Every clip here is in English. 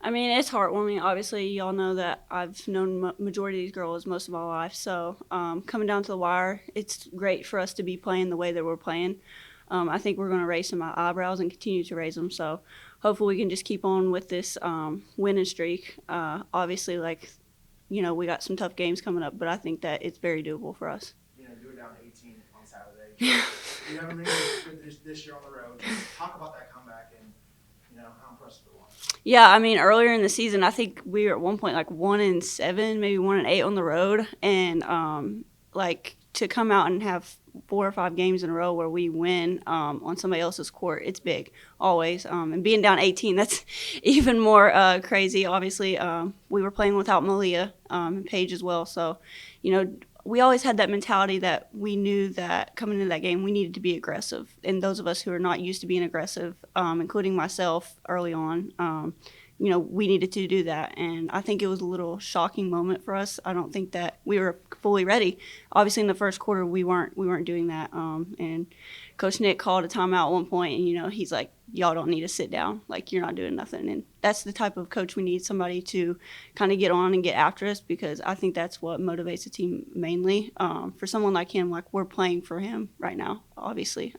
I mean, it's heartwarming. Obviously, y'all know that I've known majority of these girls most of my life. So coming down to the wire, it's great for us to be playing the way that we're playing. I think we're going to raise some eyebrows and continue to raise them. So hopefully we can just keep on with this winning streak. Obviously, we got some tough games coming up, but I think that it's very doable for us. You were down 18 on Saturday. You haven't been good this year on the road. Talk about that comeback and how impressive it was. Yeah, I mean, earlier in the season, I think we were at one point like 1-7, maybe 1-8 on the road, and to come out and have 4 or 5 games in a row where we win on somebody else's court, it's big always. And being down 18, that's even more crazy. Obviously, we were playing without Malia and Paige as well, so we always had that mentality that we knew that coming into that game we needed to be aggressive. And those of us who are not used to being aggressive, including myself early on, we needed to do that. And I think it was a little shocking moment for us. I don't think that we were fully ready. Obviously, in the first quarter, we weren't doing that. And Coach Nick called a timeout at one point, and he's like, "Y'all don't need to sit down. Like, you're not doing nothing." And that's the type of coach we need, somebody to kind of get on and get after us, because I think that's what motivates the team mainly. For someone like him, like, we're playing for him right now, obviously.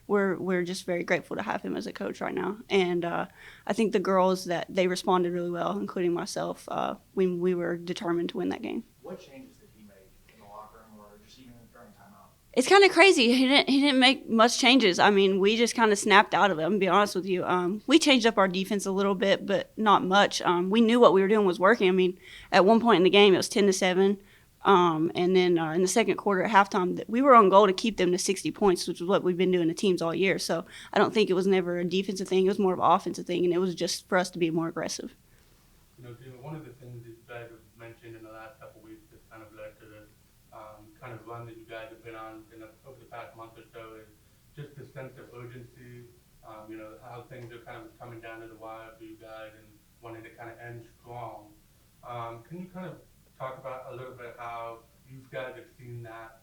We're just very grateful to have him as a coach right now. And I think the girls, that they responded really well, including myself, when we were determined to win that game. What changes did he make in the locker room or just even during timeout? It's kind of crazy. He didn't make much changes. I mean, we just kind of snapped out of it. I'm gonna be honest with you. We changed up our defense a little bit, but not much. We knew what we were doing was working. I mean, at one point in the game, it was 10-7. And then in the second quarter at halftime, we were on goal to keep them to 60 points, which is what we've been doing to teams all year. So I don't think it was never a defensive thing. It was more of an offensive thing, and it was just for us to be more aggressive. Jimmy, one of the things that you guys have mentioned in the last couple of weeks that kind of led to this kind of run that you guys have been on over the past month or so is just the sense of urgency, how things are kind of coming down to the wire for you guys and wanting to kind of end strong. Can you kind of talk about a little bit how you guys have seen that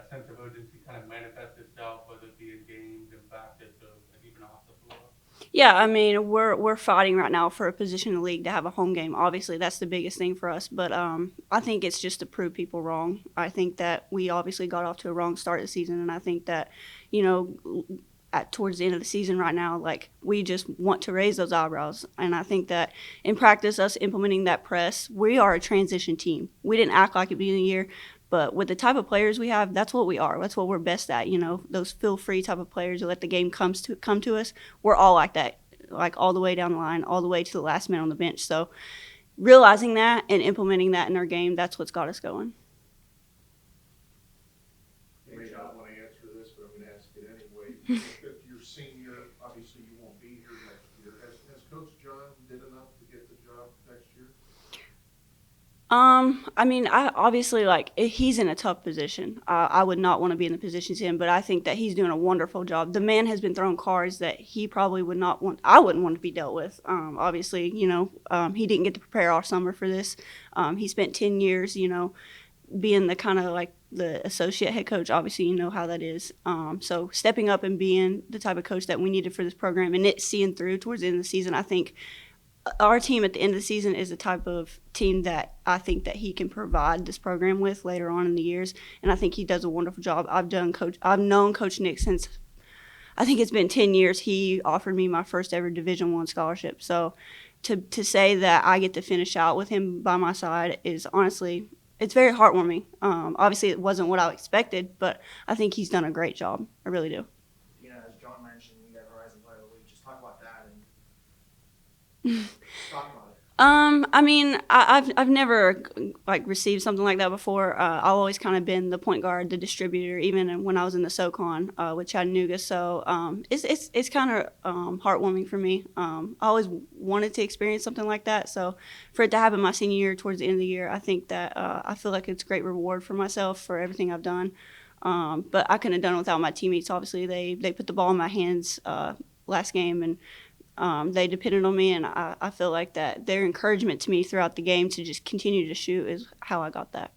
sense of urgency kind of manifest itself, whether it be in games and practice or even off the floor? Yeah, I mean, we're fighting right now for a position in the league to have a home game. Obviously, that's the biggest thing for us. But I think it's just to prove people wrong. I think that we obviously got off to a wrong start of the season, and I think that, towards the end of the season right now, like, we just want to raise those eyebrows. And I think that in practice, us implementing that press, we are a transition team. We didn't act like it at the beginning of the year, but with the type of players we have, that's what we are. That's what we're best at. Those feel-free type of players who let the game come to us. We're all like that, like all the way down the line, all the way to the last man on the bench. So realizing that and implementing that in our game, that's what's got us going. You may not want to answer this, but I'm going to ask it anyway. If you're senior, obviously you won't be here next year. Has Coach John did enough to get the job next year? I mean, I obviously, he's in a tough position. I would not want to be in the position he's in, but I think that he's doing a wonderful job. The man has been throwing cards that he probably would not want. I wouldn't want to be dealt with. Obviously, he didn't get to prepare all summer for this. He spent 10 years, being the kind of like the associate head coach. Obviously, you know how that is. So stepping up and being the type of coach that we needed for this program and it seeing through towards the end of the season, I think our team at the end of the season is the type of team that I think that he can provide this program with later on in the years, and I think he does a wonderful job. I've known Coach Nick since, I think it's been 10 years. He offered me my first ever Division I scholarship. So to say that I get to finish out with him by my side is honestly, it's very heartwarming. Obviously, it wasn't what I expected, but I think he's done a great job. I really do. As John mentioned, you got Horizon Player of the Week. Just talk about that and talk about it. I mean, I've never received something like that before. I've always kind of been the point guard, the distributor, even when I was in the SoCon with Chattanooga. So it's kind of heartwarming for me. I always wanted to experience something like that. So for it to happen my senior year, towards the end of the year, I think that I feel like it's a great reward for myself for everything I've done. But I couldn't have done it without my teammates. Obviously, they put the ball in my hands last game, and they depended on me, and I feel like that their encouragement to me throughout the game to just continue to shoot is how I got that.